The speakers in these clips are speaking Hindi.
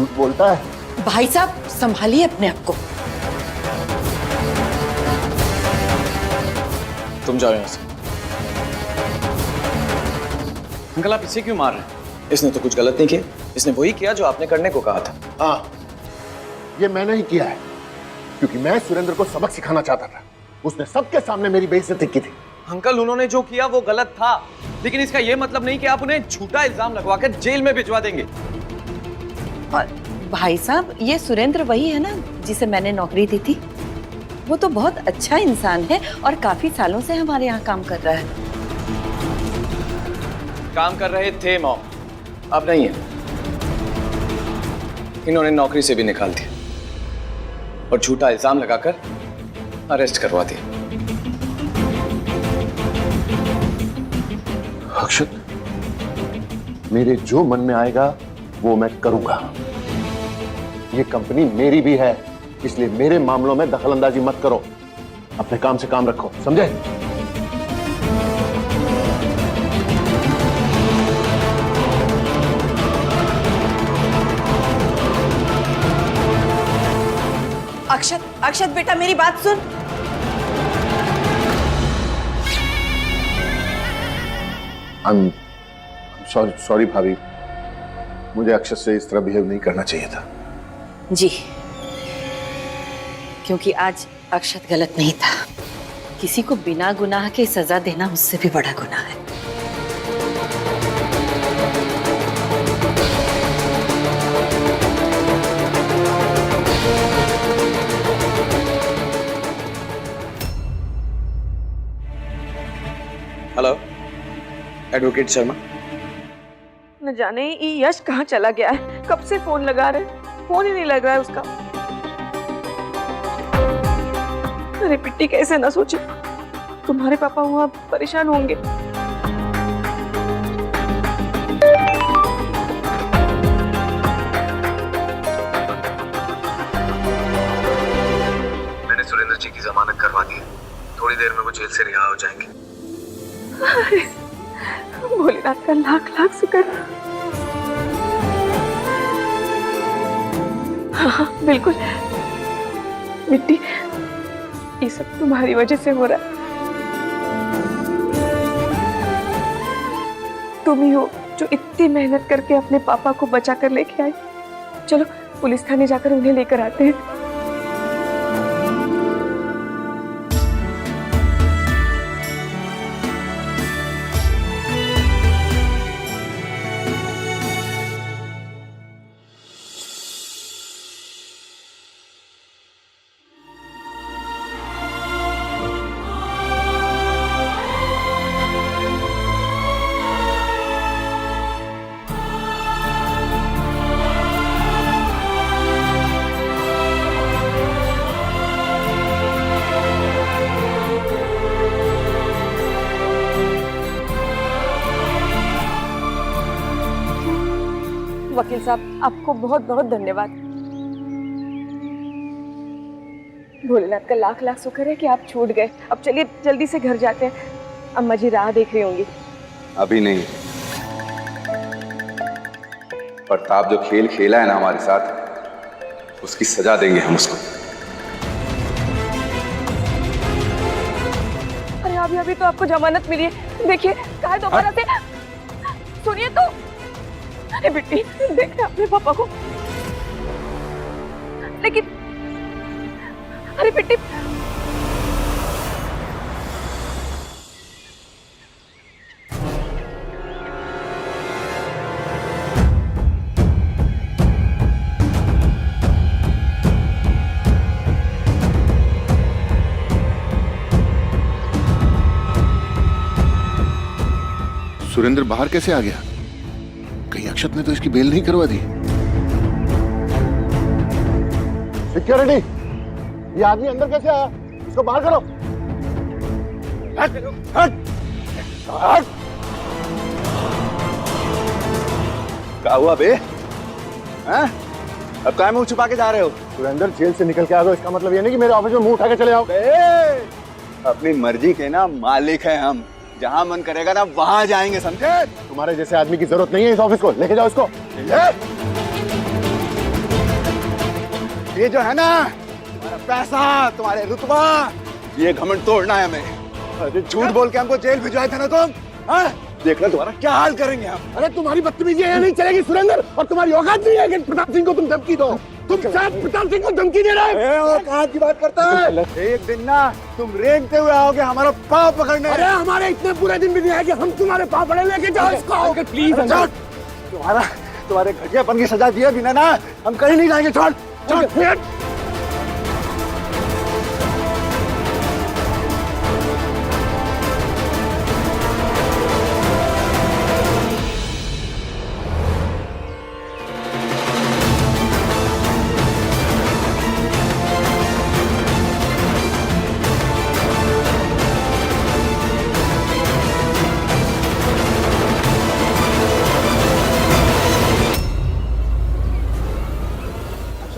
झूठ बोलता है। भाई साहब संभालिए अपने आप को। तुम जाओ यहाँ से। अंकल आप इसे क्यों मार रहे हैं? इसने तो कुछ गलत नहीं किया, इसने वही किया जो आपने करने को कहा था। हाँ, ये मैंने ही किया है, क्योंकि मैं सुरेंद्र को सबक सिखाना चाहता था। उसने सबके सामने मेरी बेइज्जती की थी। अंकल उन्होंने जो किया वो गलत था, लेकिन इसका ये मतलब नहीं कि आप उन्हें झूठा इल्जाम लगवाकर जेल में भिजवा देंगे। और भाई साहब ये सुरेंद्र वही है ना जिसे मैंने नौकरी दी थी? वो तो बहुत अच्छा इंसान है और काफी सालों से हमारे यहाँ काम कर रहा है। काम कर रहे थे मॉम, अब नहीं है। इन्होंने नौकरी से भी निकाल दिया और झूठा इल्जाम लगाकर अरेस्ट करवा दिया। अक्षत, मेरे जो मन में आएगा वो मैं करूंगा। ये कंपनी मेरी भी है, इसलिए मेरे मामलों में दखलंदाजी मत करो। अपने काम से काम रखो, समझे? अक्षत, अक्षत बेटा मेरी बात सुन। सॉरी भाभी, मुझे अक्षत से इस तरह बिहेव नहीं करना चाहिए था। जी, क्योंकि आज अक्षत गलत नहीं था। किसी को बिना गुनाह के सजा देना उससे भी बड़ा गुनाह है। Hello, advocate Sharma. न जाने ये यश कहाँ चला गया है, कब से फोन लगा रहे, फोन ही नहीं लग रहा है उसका। अरे पिट्टी कैसे ना सोचे, तुम्हारे पापा वहाँ परेशान होंगे। मैंने सुरेंद्र जी की जमानत करवा दी है, थोड़ी देर में वो जेल से रिहा हो जाएंगे। भोलेनाथ का लाख लाख शुक्र। हाँ बिल्कुल मिट्टी, ये सब तुम्हारी वजह से हो रहा है। तुम ही हो जो इतनी मेहनत करके अपने पापा को बचा कर लेके आई। चलो पुलिस थाने जाकर उन्हें लेकर आते हैं। वकील साहब आपको बहुत बहुत धन्यवाद। भोलेनाथ का लाख लाख शुक्र है कि आप छूट गए। अब चलिए जल्दी से घर जाते हैं, अम्मा जी राह देख रही होंगी। अभी नहीं, प्रताप जो खेल खेला है ना हमारे साथ, उसकी सजा देंगे हम उसको। अरे अभी तो आपको जमानत मिली है, देखिए कहा है दोबारा से। सुनिए तो, अरे बेटी देख रहे अपने पापा को, लेकिन अरे बेटी सुरेंद्र बाहर कैसे आ गया? कहीं अक्षत ने तो इसकी बेल नहीं करवा दी? सिक्योरिटी, ये आदमी अंदर कैसे आया? इसको बाहर करो। हट, हट, हट। क्या हुआ बे? हैं? अब काय मुंह छुपा के जा रहे हो? सुरेंद्र जेल से निकल के आ गए, इसका मतलब ये नहीं कि मेरे ऑफिस में मुंह उठा के चले आओ। अपनी मर्जी के ना मालिक हैं हम, जहां मन करेगा ना वहां जाएंगे, समझे? तुम्हारे जैसे आदमी की जरूरत नहीं है इस ऑफिस को, लेके जाओ इसको। ये जो है ना, तुम्हारा पैसा, तुम्हारे रुतबा, ये घमंड तोड़ना है हमें। अरे झूठ बोल के हमको जेल भिजवाए थे ना तुम, हाँ? देखना तुम्हारा क्या हाल करेंगे हम। अरे तुम्हारी बदतमीजी यहाँ नहीं चलेगी सुरेंद्र, और तुम्हारी औकात नहीं है कि प्रताप सिंह को तुम धमकी दो। तुम शायद प्रताप सिंह को धमकी दे रहे हो। औकात की बात करता है। एक दिन ना तुम रेंगते हुए आओगे हमारा पाँव पकड़ने। अरे हमारे इतने पूरे दिन भी नहीं है कि हम तुम्हारे पाँव पकड़े लेके जाओ इसको। प्लीज तुम्हारे घटियापन की सजा दिए बिना ना हम कहीं नहीं जाएंगे। छोड़ छोड़।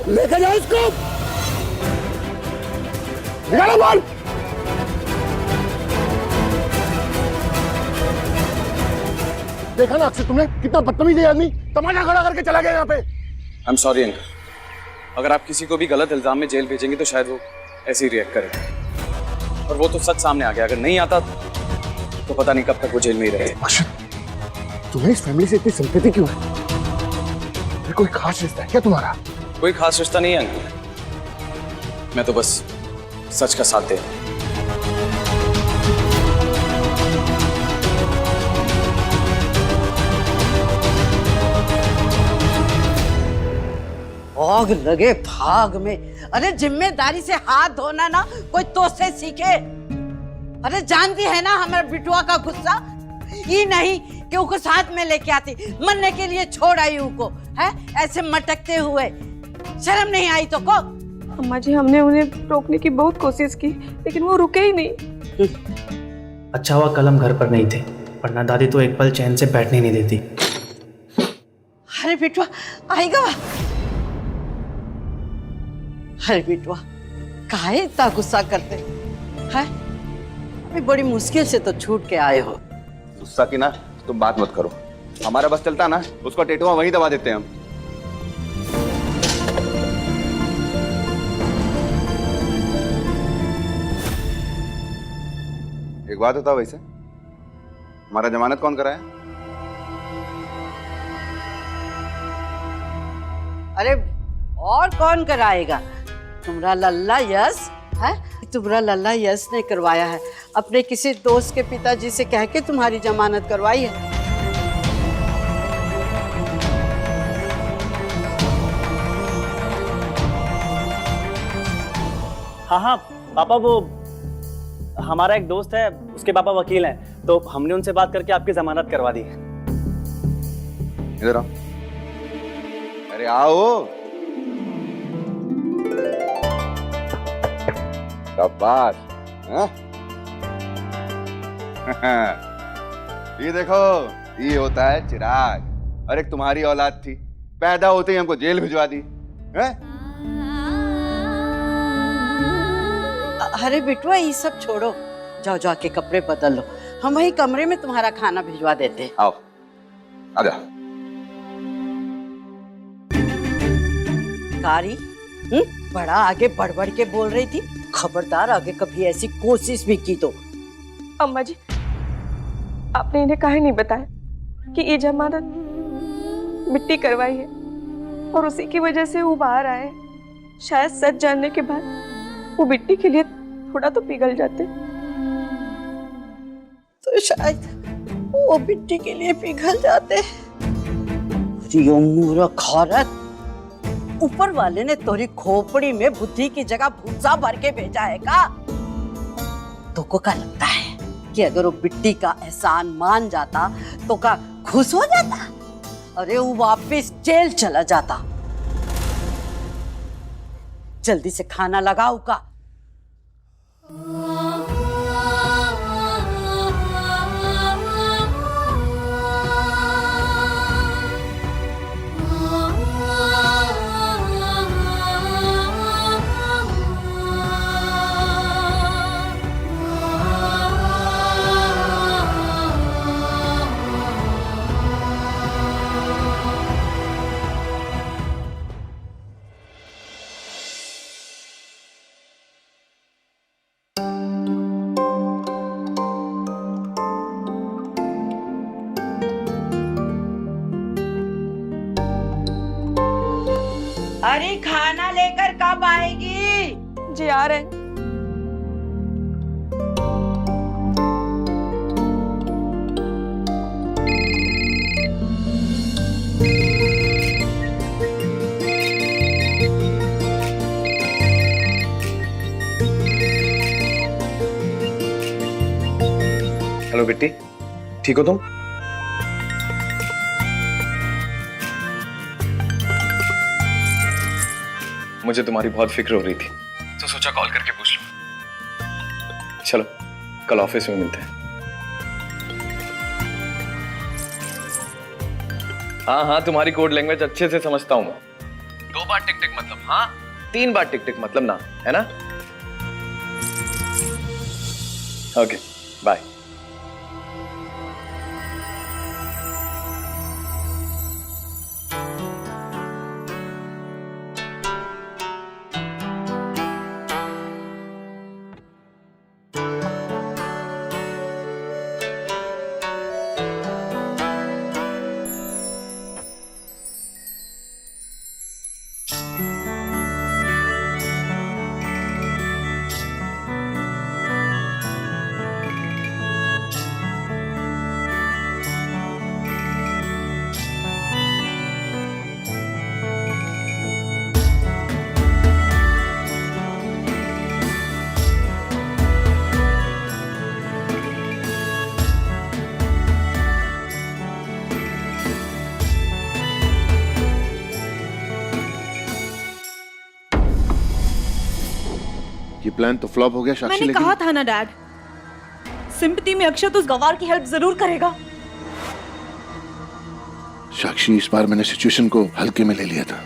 लेके जाओ इसको, निकालो बाल। देखा ना अक्षय तुमने, कितना बदतमीज है आदमी, तमाशा खड़ा करके चला गया यहाँ पे। आई एम सॉरी अंकल, अगर आप किसी को भी गलत इल्जाम में जेल भेजेंगे तो शायद वो ऐसे ही रिएक्ट करेगा, और वो तो सच सामने आ गया। अगर नहीं आता तो पता नहीं कब तक वो जेल में ही रहे। अक्षय, तुम्हें इस फैमिली से इतनी सिंपैथी क्यों है? फिर कोई खास रिश्ता है क्या तुम्हारा? कोई खास रिश्ता नहीं है अंकल, मैं तो बस सच का साथ दे रहा हूं। आग लगे भाग में। अरे जिम्मेदारी से हाथ धोना ना कोई तो से सीखे। अरे जानती है ना हमारे बिटुआ का गुस्सा, ये नहीं कि उसको साथ में लेके आती, मरने के लिए छोड़ आई उसको, है ऐसे मटकते हुए। शर्म नहीं आई तो को? अम्मा जी, हमने उन्हें रोकने की बहुत कोशिश की लेकिन वो रुके ही नहीं। अच्छा हुआ कल हम घर पर नहीं थे, वरना दादी तो एक पल चैन से बैठने नहीं देती। अरे बिटुआ आएगा। अरे बिटुआ काहे इतना गुस्सा करते हैं? अभी बड़ी मुश्किल से तो छूट के आए हो। गुस्सा की ना तुम बात मत करो, हमारा बस चलता ना उसका टेटुआ वहीं दबा देते हैं हम। एक बात होता वैसे, हमारा जमानत कौन कराया? अरे और कौन कराएगा? तुम्हारा लल्ला यश है, तुम्हारा लल्ला यश ने करवाया है। अपने किसी दोस्त के पिताजी से कह के तुम्हारी जमानत करवाई है। हाँ हाँ पापा, वो हमारा एक दोस्त है, उसके पापा वकील हैं, तो हमने उनसे बात करके आपकी जमानत करवा दी। इधर आओ। अरे आओ। शाबाश। हाँ? ये देखो, ये होता है चिराग। अरे तुम्हारी औलाद थी, पैदा होते ही हमको जेल भिजवा दी है? अरे बिटुआ ये सब छोड़ो, जाओ जाके कपड़े बदल लो, हम वही कमरे में तुम्हारा खाना भिजवा देते हैं। आओ आजा। कारी बड़ा आगे बढ़ के बोल रही थी, खबरदार आगे कभी ऐसी कोशिश भी की तो। अम्मा जी, आपने इन्हें काहे नहीं बताया कि ये जमानत मिट्टी करवाई है और उसी की वजह से वो बाहर आए। शायद सच जानने के बाद वो मिट्टी के लिए थोड़ा तो पिघल जाते, तो शायद वो मिट्टी के लिए पिघल जाते। मूर्ख औरत, ऊपर वाले ने तोरी खोपड़ी में बुद्धि की जगह भूसा भर के भेजा है का? तो को क्या लगता है कि अगर वो मिट्टी का एहसान मान जाता तो का खुश हो जाता? अरे वो वापस जेल चला जाता। जल्दी से खाना लगाओ का। अरे खाना लेकर कब आएगी? जी आ रहे हैं। हेलो बिट्टी, ठीक हो तुम? मुझे तुम्हारी बहुत फिक्र हो रही थी, तो सोचा कॉल करके पूछ लूं। चलो कल ऑफिस में मिलते हैं। हाँ हाँ, तुम्हारी कोड लैंग्वेज अच्छे से समझता हूं मैं। 2 बार टिक टिक मतलब हाँ, 3 बार टिक टिक मतलब ना, है ना? Okay bye. ये प्लान तो फ्लॉप हो गया साक्षी, मैंने लेकिन कहा था ना डैड, सिंपैथी में अक्षत उस गवार की हेल्प जरूर करेगा। साक्षी इस बार मैंने सिचुएशन को हल्के में ले लिया था,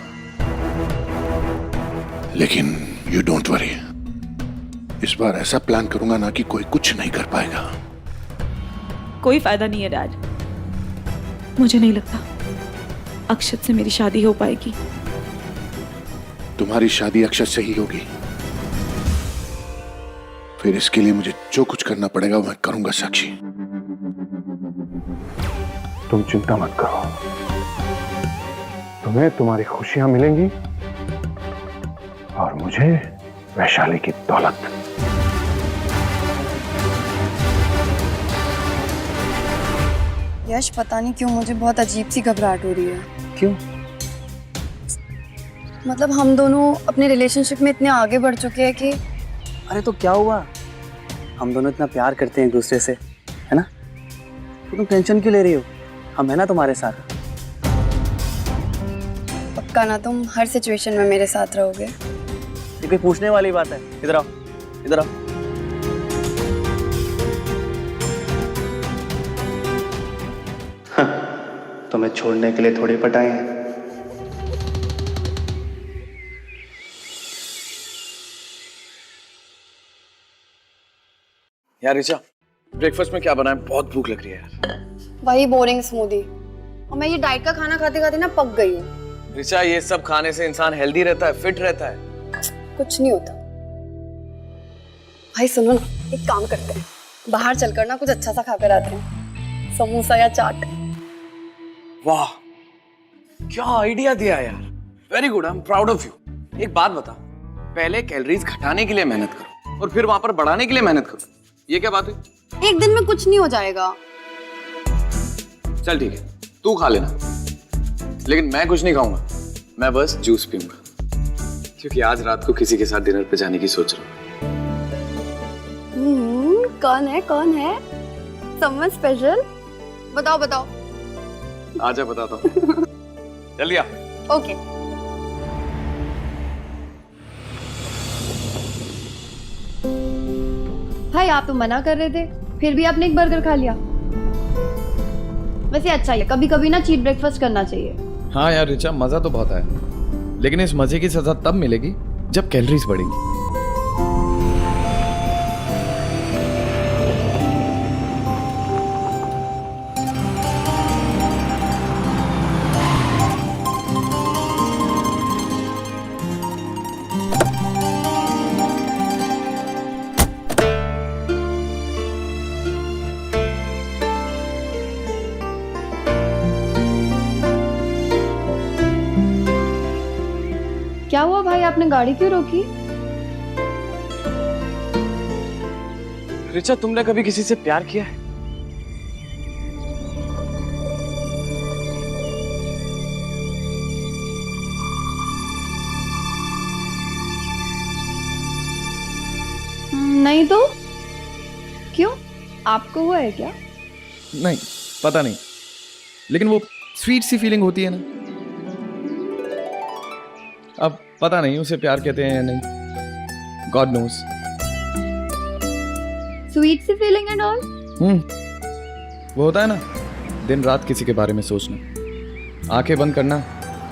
लेकिन यू डोंट वरी, इस बार ऐसा प्लान करूंगा ना कि कोई कुछ नहीं कर पाएगा। कोई फायदा नहीं है डैड, मुझे नहीं लगता अक्षत से मेरी शादी हो पाएगी। तुम्हारी शादी अक्षत से ही होगी, फिर इसके लिए मुझे जो कुछ करना पड़ेगा मैं करूंगा साक्षी। तुम चिंता मत करो, तुम्हें तुम्हारी खुशियां मिलेंगी और मुझे वैशाली की दौलत। यश, पता नहीं क्यों मुझे बहुत अजीब सी घबराहट हो रही है। क्यों? मतलब हम दोनों अपने रिलेशनशिप में इतने आगे बढ़ चुके हैं कि अरे तो क्या हुआ, हम दोनों इतना प्यार करते हैं एक दूसरे से, है ना? तो तुम टेंशन क्यों ले रही हो? हम है ना तुम्हारे साथ। पक्का ना तुम हर सिचुएशन में मेरे साथ रहोगे? ये कोई पूछने वाली बात है? इधर आओ, इधर आओ। तुम्हें छोड़ने के लिए थोड़ी पटाए हैं। यार ऋचा, ब्रेकफास्ट में क्या बना है? बहुत भूख लग रही है यार। वही बोरिंग स्मूदी, और मैं ये डाइट का खाना खाते खाते ना पक गई हूँ। ऋचा, ये सब खाने से इंसान हेल्दी रहता है, फिट रहता है। कुछ नहीं होता। भाई सुनो ना, एक काम करते हैं, बाहर चलकर ना कुछ अच्छा सा खाकर आते हैं, समोसा या चाट। वाह, क्या आइडिया दिया यार, very good, I am proud of you. एक बात बता, पहले कैलोरीज घटाने के लिए मेहनत करो और फिर वहां पर बढ़ाने के लिए मेहनत करो, ये क्या बात हुई? एक दिन में कुछ नहीं हो जाएगा। चल ठीक है, तू खा लेना, लेकिन मैं कुछ नहीं खाऊंगा, मैं बस जूस पीऊंगा, क्योंकि आज रात को किसी के साथ डिनर पे जाने की सोच रहा हूँ। कौन है, कौन है? Someone special? बताओ बताओ। आजा बताता हूँ। जल्दी आ। ओके। भाई आप तो मना कर रहे थे, फिर भी आपने एक बर्गर खा लिया। वैसे अच्छा है, कभी कभी ना चीट ब्रेकफास्ट करना चाहिए। हाँ यार ऋचा, मजा तो बहुत आया, लेकिन इस मजे की सजा तब मिलेगी जब कैलोरीज बढ़ेंगी। आपने गाड़ी क्यों रोकी? रिचा, तुमने कभी किसी से प्यार किया है? नहीं तो क्यों? आपको हुआ है क्या? नहीं, पता नहीं, लेकिन वो स्वीट सी फीलिंग होती है ना। अब पता नहीं उसे प्यार कहते हैं या नहीं, गॉड नोस। स्वीट सी फीलिंग एंड ऑल? वो होता है ना, दिन रात किसी के बारे में सोचना, आंखें बंद करना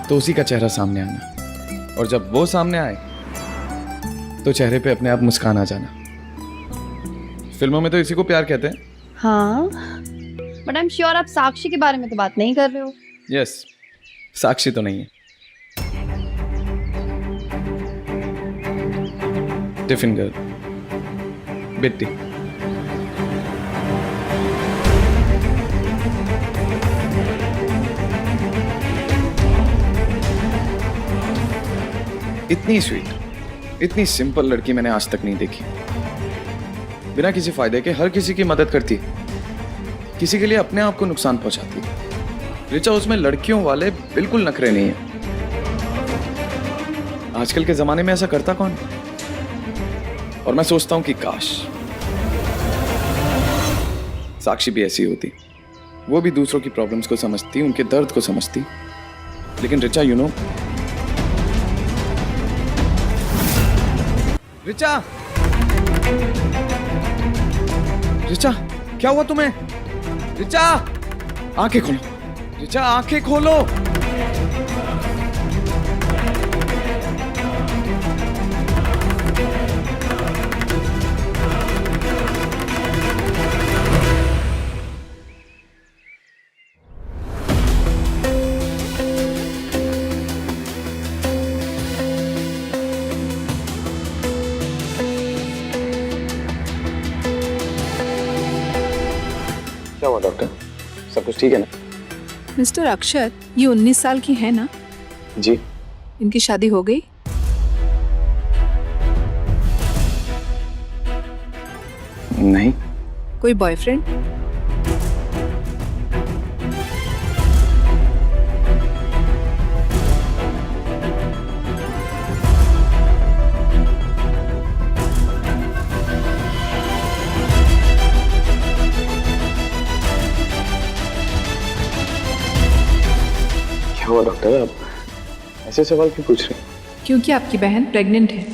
तो उसी का चेहरा सामने आना, और जब वो सामने आए तो चेहरे पे अपने आप मुस्कान आ जाना। फिल्मों में तो इसी को प्यार कहते हैं। हाँ, बट आई एम श्योर आप साक्षी के बारे में तो बात नहीं कर रहे हो। यस, साक्षी तो नहीं है। टिफिन गर्ल, बिट्टी। इतनी स्वीट, इतनी सिंपल लड़की मैंने आज तक नहीं देखी। बिना किसी फायदे के हर किसी की मदद करती, किसी के लिए अपने आप को नुकसान पहुंचाती। रिचा उसमें लड़कियों वाले बिल्कुल नखरे नहीं है। आजकल के जमाने में ऐसा करता कौन? और मैं सोचता हूं कि काश साक्षी भी ऐसी होती, वो भी दूसरों की प्रॉब्लम्स को समझती, उनके दर्द को समझती। लेकिन रिचा, यू नो, रिचा, रिचा, क्या हुआ तुम्हें? रिचा, आंखें खोलो। रिचा, आंखें खोलो। क्या हुआ डॉक्टर? सब कुछ ठीक है ना? मिस्टर अक्षत, ये 19 साल की है ना? जी। इनकी शादी हो गई? नहीं। कोई बॉयफ्रेंड? क्या हुआ डॉक्टर, आप ऐसे सवाल क्यों पूछ रहे हैं? क्योंकि आपकी बहन प्रेग्नेंट है।